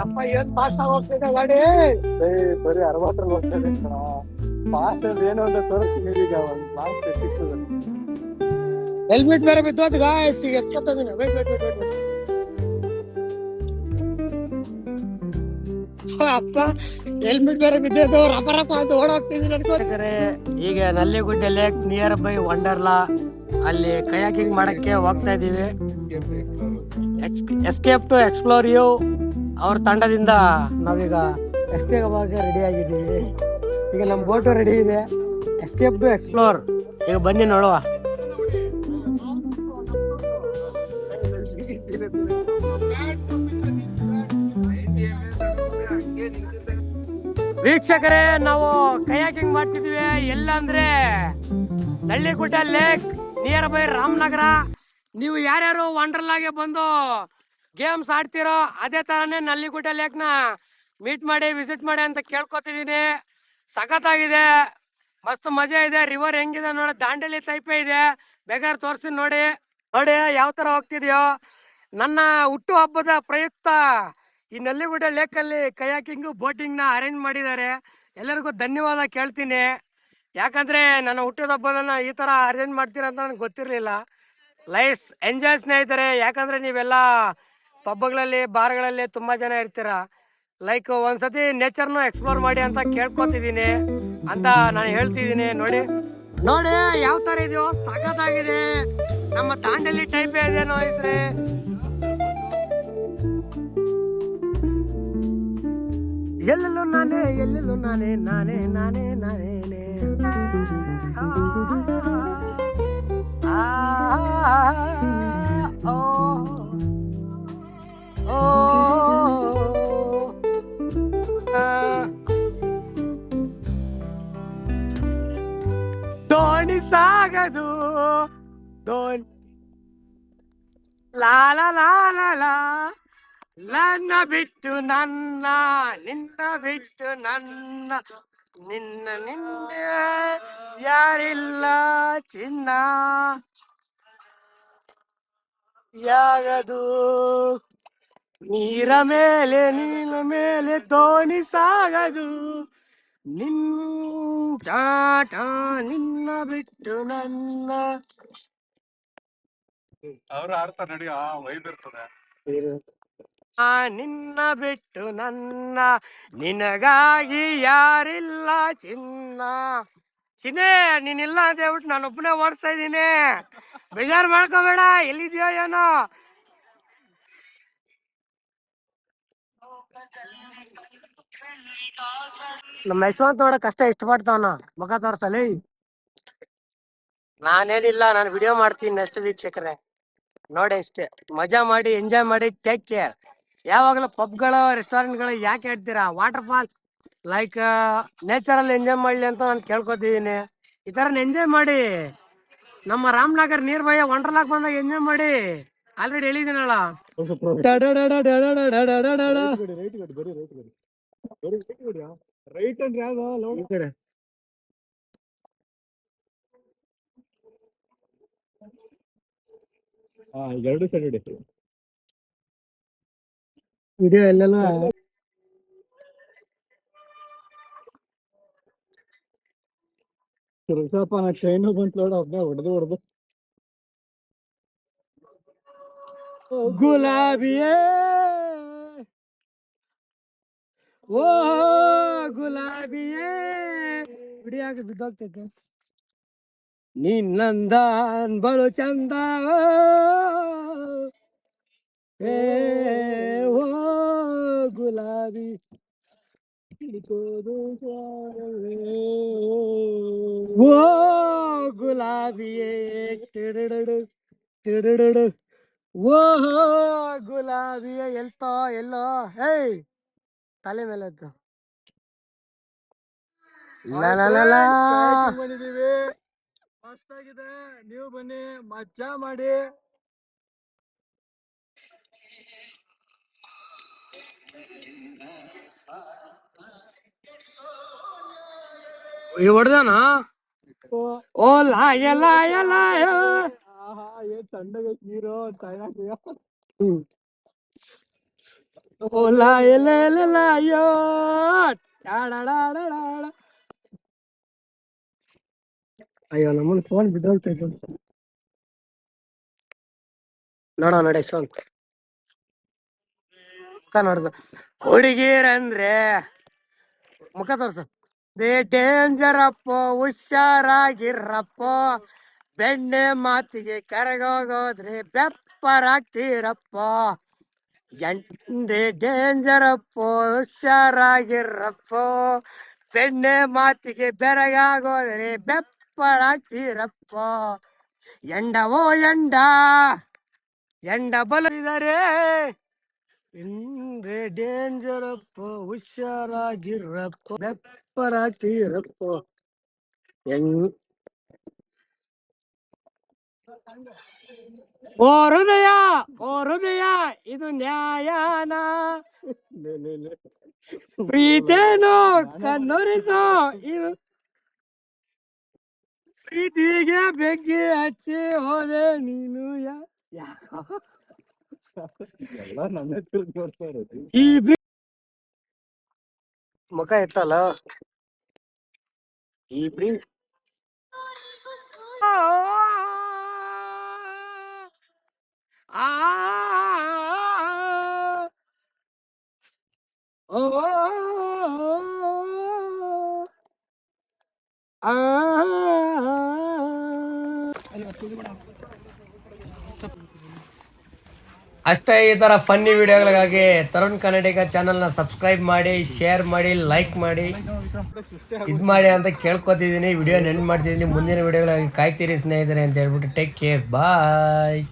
ಅಪ್ಪ ಏನ್ ಫಾಸ್ಟ್ ಆಗಿ ಹೋಗ್ತಿದೆ ಗಾಡಿ. ಬರೀ 60 ಹೋಗ್ತದೆ ಕಣ. ಫಾಸ್ಟ್ ಅಂದ್ರೆ ಏನು ಅಂತ ತೋರಿಸ್ತೀನಿ ಈಗ. ಒಂದು ಲಾಸ್ಟ್ ಸಿಕ್ತದೆ. ಹೆಲ್ಮೆಟ್ ಬೇರೆ ಬಿದ್ದೋದು ಗಾಯ್ಸ್. ಈಗ ಎತ್ಕೊತಿದ್ದೀನಿ. ವೇಟ್. ಅಪ್ಪ ಹೆಲ್ಮೆಟ್ ಬೇರೆ ಬಿದ್ದೋದು. ರಪ ಅಂತ ಓಡೋಗ್ತಿದ್ದೀನಿ ಅನ್ಕೋತಾರೆ. ಈಗ ನಲ್ಲಿಗುಡ್ಡ ಲೇಕ್ ನಿಯರ್ ಬೈ ವಂಡರ್ಲಾ ಅಲ್ಲಿ ಕಯಾಕಿಂಗ್ ಮಾಡಕ್ಕೆ ಹೋಗ್ತಾ ಇದೀವಿ. ಎಸ್ಕೇಪ್ ಟು ಎಕ್ಸ್ಪ್ಲೋರ್ ಯು ಅವ್ರ ತಂಡದಿಂದ ನಾವೀಗ ಎಸ್ಕೇಪ್ ಆಗಕ್ಕೆ ರೆಡಿ ಆಗಿದ್ದೀವಿ. ಈಗ ನಮ್ಮ ಬೋಟು ರೆಡಿ ಇದೆ. Escape to explore. ಈಗ ಬನ್ನಿ ನೋಡುವ. ವೀಕ್ಷಕರೇ, ನಾವು ಕಯಾಕಿಂಗ್ ಮಾಡ್ತಿದ್ವಿ. ಎಲ್ಲ ಅಂದ್ರೆ Nalligudda lake near by Ramanagara. ನೀವು ಯಾರ್ಯಾರು ವಂಡರ್ಲಾಗೆ ಬಂದು ಗೇಮ್ಸ್ ಆಡ್ತಿರೋ ಅದೇ ತರನೇ ನಲ್ಲಿಗುಡ್ಡ ಲೇಕ್ನ ಮೀಟ್ ಮಾಡಿ ವಿಸಿಟ್ ಮಾಡಿ ಅಂತ ಕೇಳ್ಕೊತಿದ್ದೀನಿ. ಸಖತ್ತಾಗಿದೆ, ಮಸ್ತ್ ಮಜಾ ಇದೆ. ರಿವರ್ ಹೆಂಗಿದೆ ನೋಡಿ, ದಾಂಡೇಲಿ ಟೈಪೇ ಇದೆ. ಬೇಕಾದ್ರೆ ತೋರಿಸ್ತೀನಿ ನೋಡಿ ಯಾವ ತರ ಹೋಗ್ತಿದ್ಯೋ. ನನ್ನ ಹುಟ್ಟು ಹಬ್ಬದ ಪ್ರಯುಕ್ತ ಈ ನಲ್ಲಿಗುಡ್ಡ ಲೇಕಲ್ಲಿ ಕಯಾಕಿಂಗು ಬೋಟಿಂಗ್ನ ಅರೇಂಜ್ ಮಾಡಿದ್ದಾರೆ. ಎಲ್ಲರಿಗೂ ಧನ್ಯವಾದ ಕೇಳ್ತೀನಿ. ಯಾಕಂದರೆ ನನ್ನ ಹುಟ್ಟಿದ ಹಬ್ಬದನ್ನು ಈ ಥರ ಅರೇಂಜ್ ಮಾಡ್ತೀರ ಅಂತ ನನಗೆ ಗೊತ್ತಿರಲಿಲ್ಲ. ಲೈಫ್ ಎಂಜಾಯ್ ಸ್ನೇಹಿತರೆ. ಯಾಕಂದರೆ ನೀವೆಲ್ಲ ಪಬ್ಗಳಲ್ಲಿ ಬಾರ್ಗಳಲ್ಲಿ ತುಂಬ ಜನ ಇರ್ತೀರ. ಲೈಕ್ ಒಂದ್ಸತಿ ನೇಚರ್ನು ಎಕ್ಸ್ಪ್ಲೋರ್ ಮಾಡಿ ಅಂತ ಕೇಳ್ಕೊತಿದ್ದೀನಿ ಅಂತ ನಾನು ಹೇಳ್ತಿದ್ದೀನಿ. ನೋಡಿ ಯಾವ ಥರ ಇದೆಯೋ, ಸಖತ್ತಾಗಿದೆ. ನಮ್ಮ ದಾಂಡೇಲಿ ಟೈಪೇ ಇದೆ ನೋಡಿದ್ರೆ. ಎಲ್ಲೆಲ್ಲೂ ನಾನೇ ದೋಣಿ ಸಾಗದು ದೋಣಿ ಲಾ ನನ್ನ ಬಿಟ್ಟು ನನ್ನ, ನಿನ್ನ ಬಿಟ್ಟು ನನ್ನ, ನಿನ್ನ ಯಾರಿಲ್ಲ ಚಿನ್ನ ಯಾಗದು. ನೀರ ಮೇಲೆ ದೋಣಿ ಸಾಗದು. ನಿನ್ನ ಬಿಟ್ಟು ನನ್ನ. ಅವ್ರು ಆಡ್ತಾರೆ ನಡಿ, ಆ ವೈಬ್ ಇರ್ತದೆ. ನಿನ್ನ ಬಿಟ್ಟು ನನ್ನ, ನಿನಗಾಗಿ ಯಾರಿಲ್ಲ ಚಿನ್ನ. ಚಿನ್ನೆ ನೀನಿಲ್ಲ ಅಂತ ಹೇಳ್ಬಿಟ್ಟು ನಾನೊಬ್ಬನೇ ಓಡಿಸ್ತಾ ಇದ್ದೀನಿ. ಬೇಜಾರು ಮಾಡ್ಕೋಬೇಡ. ಎಲ್ಲಿದ್ಯೋ ಏನೋ. ನಮ್ಮ ಯಶವಂತ ನೋಡ ಕಷ್ಟ ಇಷ್ಟಪಡ್ತಾವನ ಮುಖ ತೋರ್ಸಲಿ. ನಾನೇನಿಲ್ಲ, ನಾನು ವಿಡಿಯೋ ಮಾಡ್ತೀನಿ ನೆಕ್ಸ್ಟ್ ವೀಕ್ಷಕರೇ. ನೋಡಿ ಅಷ್ಟೇ, ಮಜಾ ಮಾಡಿ ಎಂಜಾಯ್ ಮಾಡಿ ಟೇಕ್ ಕೇರ್. ಯಾವಾಗಲೂ ಪಬ್ಗಳು ರೆಸ್ಟೋರೆಂಟ್ಗಳು ಯಾಕೆ ಹೇಳ್ತೀರಾ? ವಾಟರ್ ಫಾಲ್ ಲೈಕ್ ನೇಚರಲ್ಲಿ ಎಂಜಾಯ್ ಮಾಡಲಿ ಅಂತ ನಾನು ಕೇಳ್ಕೊತಿದ್ದೀನಿ. ಈ ಥರ ಎಂಜಾಯ್ ಮಾಡಿ. ನಮ್ಮ ರಾಮನಗರ್ ನಿಯರ್ ಬೈ ವಂಡರ್ಲಾಕ್ ಬಂದಾಗ ಎಂಜಾಯ್ ಮಾಡಿ. ಆಲ್ರೆಡಿ ಹೇಳಿದ್ದೀನಲ್ಲ. ರೈಟ್ ಅಂದ್ರೆ ಯಾವ್ದು ಈ ಕಡೆ? ಎರಡು ಸೈಡ್ ಇಡಿ. ವಿಡಿಯೋ ಎಲ್ಲೆಲ್ಲ ಸ್ವಲ್ಪ ನಾ ಟ್ರೈನು ಬಂತು ನೋಡ, ಒಬ್ಬನೇ ಹೊಡೆದು ಗುಲಾಬಿಯೇ ಓ ಗುಲಾಬಿಯೇ ಬಿಡಿಯಾಗ ಬಿದ್ದೋಗ್ತೈತೆ. ನಿನ್ನಂದನ್ ಬಲು ಚಂದ ಏ ಓ ಗುಲಾಬಿ ಓ ಗುಲಾಬಿಯೇ ಟಿಡಿಡಿಡು ಓ ಗುಲಾಬಿಯೇ ಎಲ್ಲೋ ಹೇಯ್ ತಲೆ ಮೇಲೆ ಎತ್ತು. ಬಂದಿದೀವಿ, ಮಸ್ತಾಗಿದೆ. ನೀವು ಬನ್ನಿ, ಮಜಾ ಮಾಡಿ. ಹೊಡೆದಾನ. ಓ ಲಾಯ ಏನ್ ತಣ್ಣಗೆ ನೀರು. ಓಲಾ ಎಲ್ಲ ಅಯ್ಯೋ ಟಾಡಾಡಾಡಾಡ. ಅಯ್ಯೋ ನಮ್ಮನ್ನ ಫೋನ್ ಬಿದ್ದೋಗ್ತೈತೆ ನೋಡೋ ನೋಡಿ ಯಶವಂತ್ ಮುಖ ನೋಡ್ಸ. ಹುಡುಗಿರಂದ್ರೆ ಮುಖ ತೋರ್ಸು. ದೇ ಡೇಂಜರಪ್ಪ ಹುಷಾರಾಗಿರಪ್ಪ, ಬೆಣ್ಣೆ ಮಾತಿಗೆ ಕರಗೋಗೋದ್ರೆ ಬೆಪ್ಪರಾಗ್ತೀರಪ್ಪ. ಎಂದೇ ಡೇಂಜರಪ್ಪ ಹುಷಾರಾಗಿರಪ್ಪ, ಬೆಣ್ಣೆ ಮಾತಿಗೆ ಬೆರಗಾಗೋದ್ರೆ ಬೆಪ್ಪರಾಗ್ತೀರಪ್ಪ. ಎಂಡವೋ ಎಂಡ ಬಲಿದರೆ ಇಂದ್ರೆ ಡೇಂಜರಪ್ಪ ಹುಷಾರಾಗಿರಪ್ಪ, ಬೆಪ್ಪರಾಗ್ತೀರಪ್ಪ. ಹೆಂಗ್ ಓ ಹೃದಯ ಇದು ನ್ಯಾಯನ, ಪ್ರೀತೇನು ಕಣ್ಣೊರಿಸೋ ಇದು ಪ್ರೀತಿಗೆ ಬೆಂಕಿ ಹಚ್ಚಿ ಹೋದೆ ನೀನು ಎಲ್ಲ ನನ್ನ ತಿರುಗಿ ನೋಡ್ತಾ ಇರೋದು. ಈ ಮುಖ ಎತ್ತಲ್ಲ ಈ ಪ್ರಿನ್ಸ್. ಆ ಅಷ್ಟೇ. ಈ ತರ ಫನ್ನಿ ವಿಡಿಯೋಗಳಿಗಾಗಿ ತರುಣ್ ಕನ್ನಡಿಗ ಚಾನಲ್ನ ಸಬ್ಸ್ಕ್ರೈಬ್ ಮಾಡಿ, ಶೇರ್ ಮಾಡಿ, ಲೈಕ್ ಮಾಡಿ, ಇದು ಮಾಡಿ ಅಂತ ಕೇಳ್ಕೊತಿದ್ದೀನಿ. ವಿಡಿಯೋ ನೆನ್ ಮಾಡ್ತಿದ್ದೀನಿ. ಮುಂದಿನ ವಿಡಿಯೋಗಳಾಗಿ ಕಾಯ್ತೀರಿ ಸ್ನೇಹಿತರೆ ಅಂತ ಹೇಳ್ಬಿಟ್ಟು ಟೇಕ್ ಕೇರ್, ಬಾಯ್.